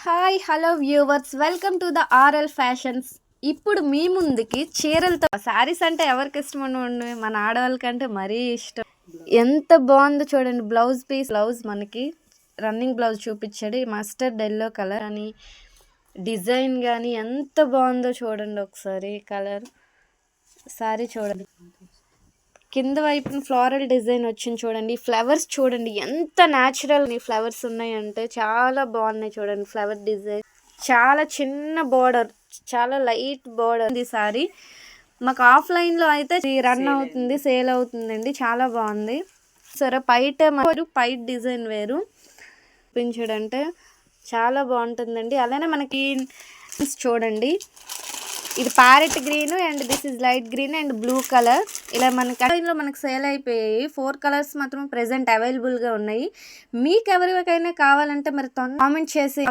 Hi hello viewers, welcome to the RL fashions. ఇప్పుడు మీ ముందుకి చీరలతో శారీస్ అంటే ఎవరికి ఇష్టం ఉండి మన ఆడవాళ్ళకంటే మరీ ఇష్టం. ఎంత బాగుందో చూడండి. బ్లౌజ్ మనకి రన్నింగ్ బ్లౌజ్ చూపించాడు. మస్టర్డ్ ఎల్లో కలర్ అని డిజైన్ కానీ ఎంత బాగుందో చూడండి. ఒకసారి కలర్ శారీ చూడండి. కింద వైపున ఫ్లోరల్ డిజైన్ వచ్చింది చూడండి. ఫ్లవర్స్ చూడండి ఎంత న్యాచురల్ ఫ్లవర్స్ ఉన్నాయంటే చాలా బాగున్నాయి చూడండి. ఫ్లవర్ డిజైన్ చాలా చిన్న బోర్డర్, చాలా లైట్ బోర్డర్. ఈ సారీ మాకు ఆఫ్లైన్లో అయితే రన్ అవుతుంది, సేల్ అవుతుందండి. చాలా బాగుంది. సరే పైట డిజైన్ వేరు చూపించడంటే చాలా బాగుంటుందండి. అలానే మనకి చూడండి, ఇది parrot green and this is light green and blue colour. ఇలా మనకి సేల్ అయిపోయాయి. 4 కలర్స్ మాత్రం ప్రెసెంట్ అవైలబుల్గా ఉన్నాయి. మీకు ఎవరికైనా కావాలంటే మరి కామెంట్ చేసి